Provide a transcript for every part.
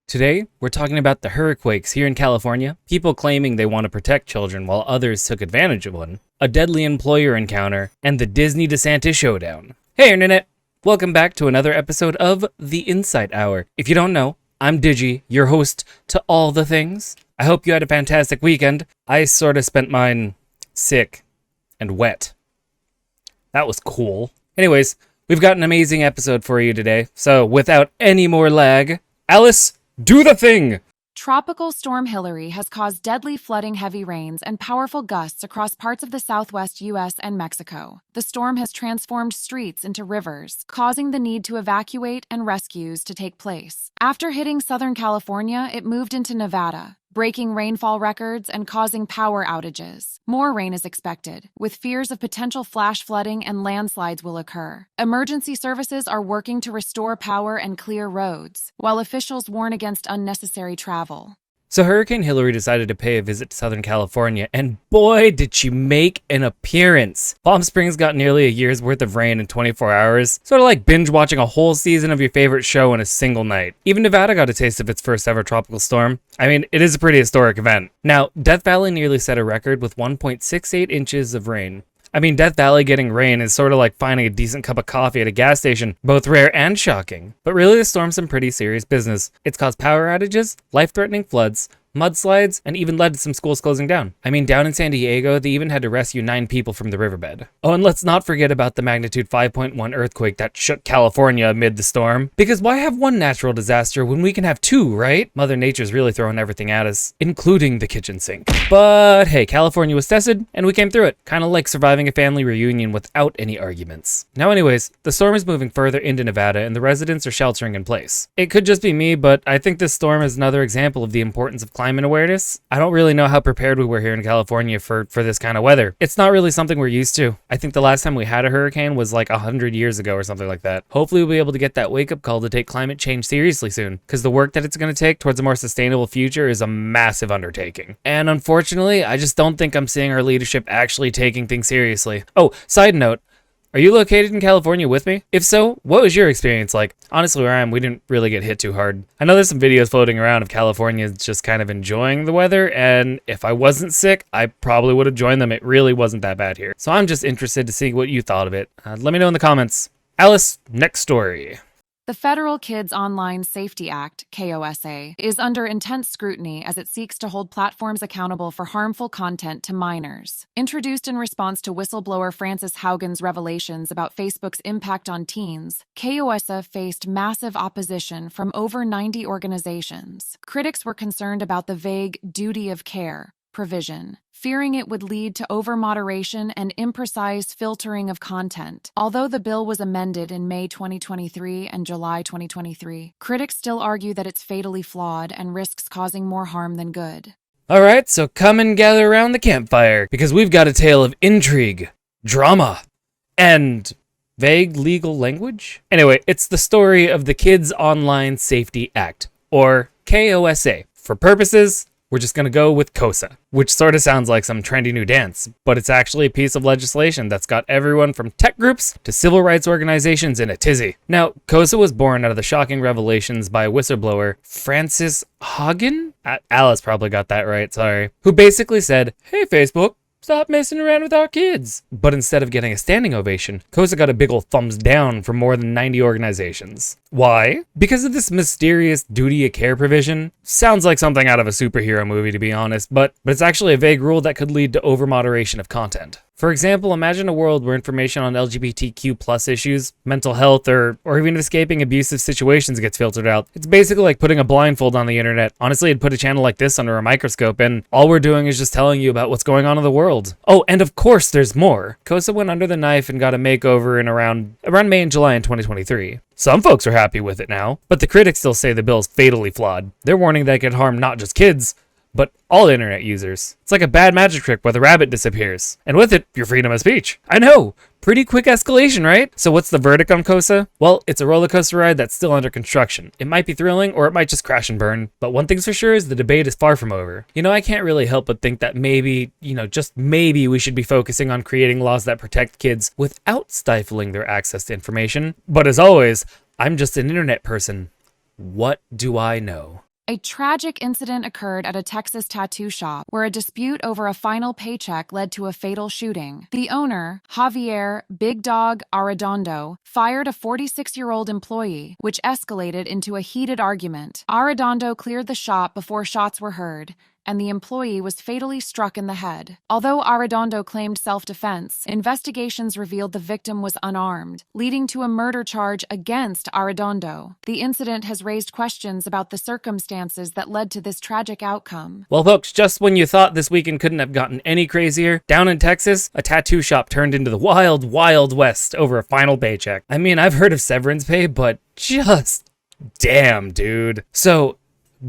Today, we're talking about the Hurriquakes here in California, people claiming they want to protect children while others took advantage of one, a deadly employer encounter, and the Disney-DeSantis showdown. Hey Internet! Welcome back to another episode of The Insight Hour. If you don't know, I'm Digi, your host to all the things. I hope you had a fantastic weekend. I sort of spent mine sick and wet. That was cool. Anyways, we've got an amazing episode for you today, so without any more lag, Alice, do the thing! Tropical Storm Hilary has caused deadly flooding, heavy rains, and powerful gusts across parts of the southwest U.S. and Mexico. The storm has transformed streets into rivers, causing the need to evacuate and rescues to take place. After hitting Southern California, it moved into Nevada, breaking rainfall records and causing power outages. More rain is expected, with fears of potential flash flooding and landslides will occur. Emergency services are working to restore power and clear roads, while officials warn against unnecessary travel. So Hurricane Hilary decided to pay a visit to Southern California, and boy did she make an appearance. Palm Springs got nearly a year's worth of rain in 24 hours, sort of like binge watching a whole season of your favorite show in a single night. Even Nevada got a taste of its first ever tropical storm. I mean, it is a pretty historic event. Now, Death Valley nearly set a record with 1.68 inches of rain. I mean, Death Valley getting rain is sort of like finding a decent cup of coffee at a gas station, both rare and shocking. But really, the storm's some pretty serious business. It's caused power outages, life-threatening floods, mudslides, and even led to some schools closing down. I mean, down in San Diego, they even had to rescue 9 people from the riverbed. Oh, and let's not forget about the magnitude 5.1 earthquake that shook California amid the storm. Because why have one natural disaster when we can have 2, right? Mother Nature's really throwing everything at us, including the kitchen sink. But hey, California was tested, and we came through it. Kind of like surviving a family reunion without any arguments. Now anyways, the storm is moving further into Nevada, and the residents are sheltering in place. It could just be me, but I think this storm is another example of the importance of climate awareness. I don't really know how prepared we were here in California for this kind of weather. It's not really something we're used to. I think the last time we had a hurricane was like 100 years ago or something like that. Hopefully we'll be able to get that wake-up call to take climate change seriously soon, because the work that it's going to take towards a more sustainable future is a massive undertaking. And unfortunately, I just don't think I'm seeing our leadership actually taking things seriously. Oh, side note, are you located in California with me? If so, what was your experience like? Honestly, where I am, we didn't really get hit too hard. I know there's some videos floating around of California just kind of enjoying the weather, and if I wasn't sick, I probably would have joined them. It really wasn't that bad here. So I'm just interested to see what you thought of it. Let me know in the comments. Alice, next story. The Federal Kids Online Safety Act, K.O.S.A, is under intense scrutiny as it seeks to hold platforms accountable for harmful content to minors. Introduced in response to whistleblower Frances Haugen's revelations about Facebook's impact on teens, K.O.S.A faced massive opposition from over 90 organizations. Critics were concerned about the vague duty of care provision, fearing it would lead to over-moderation and imprecise filtering of content. Although the bill was amended in May 2023 and July 2023, critics still argue that it's fatally flawed and risks causing more harm than good. Alright, so come and gather around the campfire, because we've got a tale of intrigue, drama, and vague legal language? Anyway, it's the story of the Kids Online Safety Act, or K.O.S.A. For purposes, we're just going to go with K.O.S.A, which sort of sounds like some trendy new dance, but it's actually a piece of legislation that's got everyone from tech groups to civil rights organizations in a tizzy. Now, K.O.S.A was born out of the shocking revelations by whistleblower Frances Haugen? Alice probably got that right, sorry. Who basically said, "Hey Facebook, stop messing around with our kids." But instead of getting a standing ovation, K.O.S.A got a big ol' thumbs down from more than 90 organizations. Why? Because of this mysterious duty of care provision. Sounds like something out of a superhero movie, to be honest, but it's actually a vague rule that could lead to over-moderation of content. For example, imagine a world where information on LGBTQ+ issues, mental health, or even escaping abusive situations gets filtered out. It's basically like putting a blindfold on the internet. Honestly, I'd put a channel like this under a microscope, and all we're doing is just telling you about what's going on in the world. Oh, and of course there's more. K.O.S.A went under the knife and got a makeover in around May and July in 2023. Some folks are happy with it now, but the critics still say the bill is fatally flawed. They're warning that it could harm not just kids, but all internet users. It's like a bad magic trick where the rabbit disappears. And with it, your freedom of speech. I know, pretty quick escalation, right? So what's the verdict on K.O.S.A? Well, it's a roller coaster ride that's still under construction. It might be thrilling, or it might just crash and burn. But one thing's for sure is the debate is far from over. You know, I can't really help but think that maybe, just maybe we should be focusing on creating laws that protect kids without stifling their access to information. But as always, I'm just an internet person. What do I know? A tragic incident occurred at a Texas tattoo shop where a dispute over a final paycheck led to a fatal shooting. The owner, Javier Big Dog Arredondo, fired a 46-year-old employee, which escalated into a heated argument. Arredondo cleared the shop before shots were heard, and the employee was fatally struck in the head. Although Arredondo claimed self-defense, investigations revealed the victim was unarmed, leading to a murder charge against Arredondo. The incident has raised questions about the circumstances that led to this tragic outcome. Well, folks, just when you thought this weekend couldn't have gotten any crazier, down in Texas, a tattoo shop turned into the wild, wild west over a final paycheck. I mean, I've heard of severance pay, but just damn, dude. So,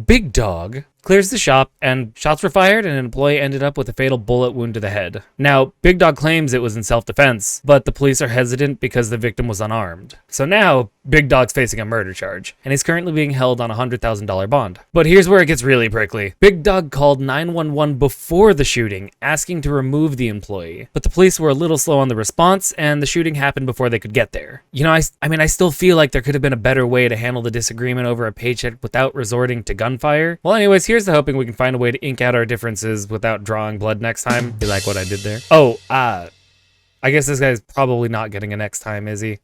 Big Dog clears the shop, and shots were fired, and an employee ended up with a fatal bullet wound to the head. Now, Big Dog claims it was in self-defense, but the police are hesitant because the victim was unarmed. So now, Big Dog's facing a murder charge, and he's currently being held on a $100,000 bond. But here's where it gets really prickly. Big Dog called 911 before the shooting, asking to remove the employee, but the police were a little slow on the response, and the shooting happened before they could get there. You know, I still feel like there could have been a better way to handle the disagreement over a paycheck without resorting to gunfire. Well, anyways, here's to hoping we can find a way to ink out our differences without drawing blood next time. You like what I did there? Oh, I guess this guy's probably not getting a next time, is he?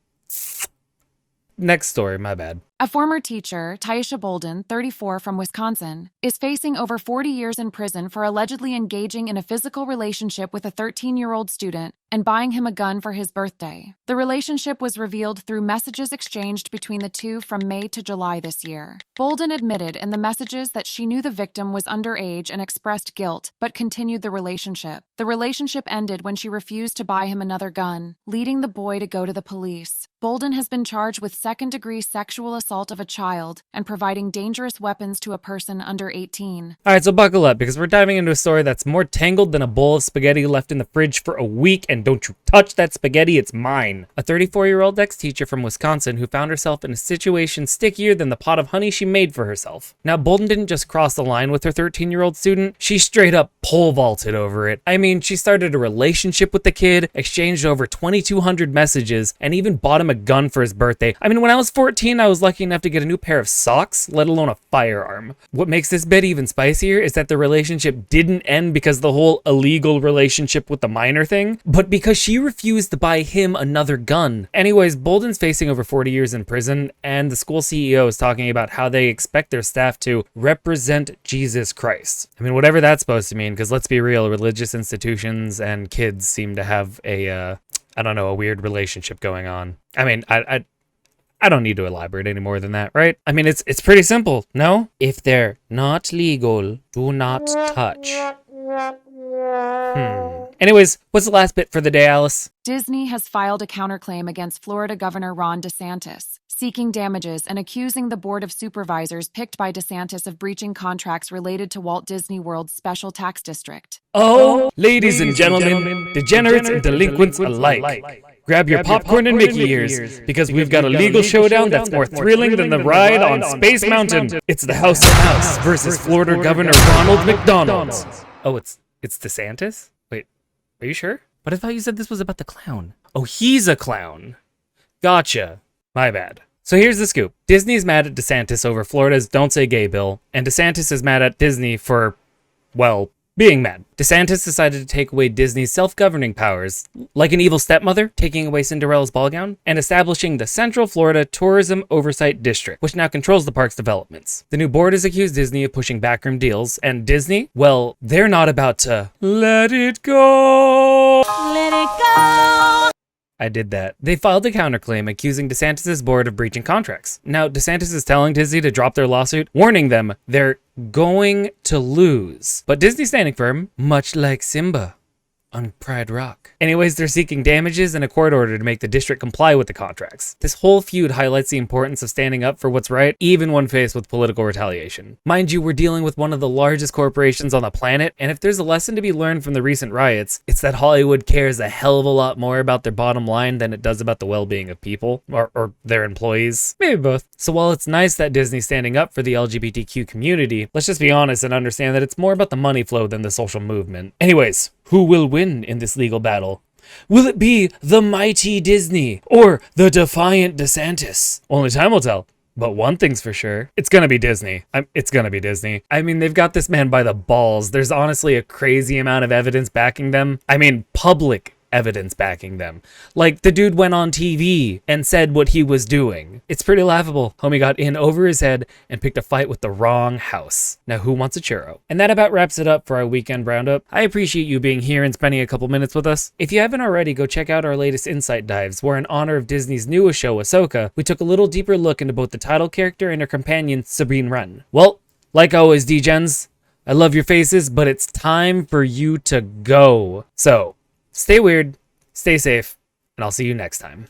Next story, my bad. A former teacher, Taisha Bolden, 34, from Wisconsin, is facing over 40 years in prison for allegedly engaging in a physical relationship with a 13-year-old student and buying him a gun for his birthday. The relationship was revealed through messages exchanged between the two from May to July this year. Bolden admitted in the messages that she knew the victim was underage and expressed guilt, but continued the relationship. The relationship ended when she refused to buy him another gun, leading the boy to go to the police. Bolden has been charged with second-degree sexual assault of a child and providing dangerous weapons to a person under 18. All right, so buckle up because we're diving into a story that's more tangled than a bowl of spaghetti left in the fridge for a week, and don't you touch that spaghetti, it's mine. A 34-year-old ex-teacher from Wisconsin who found herself in a situation stickier than the pot of honey she made for herself. Now, Bolden didn't just cross the line with her 13-year-old student, she straight up pole vaulted over it. I mean, she started a relationship with the kid, exchanged over 2,200 messages, and even bought him a gun for his birthday. I mean, when I was 14, I was lucky enough to get a new pair of socks, let alone a firearm. What makes this bit even spicier is that the relationship didn't end because of the whole illegal relationship with the minor thing, but because she refused to buy him another gun. Anyways, Bolden's facing over 40 years in prison, and the school CEO is talking about how they expect their staff to represent Jesus Christ. I mean, whatever that's supposed to mean, because let's be real, religious institutions and kids seem to have a weird relationship going on. I mean, I don't need to elaborate any more than that, right? I mean, it's pretty simple, no? If they're not legal, do not touch. Anyways, what's the last bit for the day, Alice? Disney has filed a counterclaim against Florida Governor Ron DeSantis, seeking damages and accusing the Board of Supervisors picked by DeSantis of breaching contracts related to Walt Disney World's Special Tax District. Oh, ladies and gentlemen, degenerates and delinquents alike. Grab your popcorn and Mickey ears, because we've got a legal showdown that's more thrilling than the ride on Space Mountain. It's the House of Mouse versus Florida Governor Ronald McDonald. Oh, it's DeSantis? Wait, are you sure? But I thought you said this was about the clown. Oh, he's a clown. Gotcha. My bad. So here's the scoop. Disney's mad at DeSantis over Florida's Don't Say Gay bill, and DeSantis is mad at Disney for, well, being mad. DeSantis decided to take away Disney's self-governing powers, like an evil stepmother taking away Cinderella's ball gown, and establishing the Central Florida Tourism Oversight District, which now controls the park's developments. The new board has accused Disney of pushing backroom deals, and Disney, well, they're not about to let it go. Let it go. I did that. They filed a counterclaim accusing DeSantis' board of breaching contracts. Now, DeSantis is telling Disney to drop their lawsuit, warning them they're going to lose. But Disney's standing firm, much like Simba on Pride Rock. Anyways, they're seeking damages and a court order to make the district comply with the contracts. This whole feud highlights the importance of standing up for what's right, even when faced with political retaliation. Mind you, we're dealing with one of the largest corporations on the planet, and if there's a lesson to be learned from the recent riots, it's that Hollywood cares a hell of a lot more about their bottom line than it does about the well-being of people, or their employees. Maybe both. So while it's nice that Disney's standing up for the LGBTQ community, let's just be honest and understand that it's more about the money flow than the social movement. Anyways, who will win in this legal battle? Will it be the mighty Disney or the defiant DeSantis? Only time will tell. But one thing's for sure, it's gonna be Disney. It's gonna be Disney. I mean, they've got this man by the balls. There's honestly a crazy amount of evidence backing them. I mean, public evidence backing them. Like, the dude went on TV and said what he was doing. It's pretty laughable. Homie got in over his head and picked a fight with the wrong house. Now, who wants a churro? And that about wraps it up for our weekend roundup. I appreciate you being here and spending a couple minutes with us. If you haven't already, go check out our latest Insight dives, where in honor of Disney's newest show, Ahsoka, we took a little deeper look into both the title character and her companion, Sabine Wren. Well, like always, D-Gens, I love your faces, but it's time for you to go. So, stay weird, stay safe, and I'll see you next time.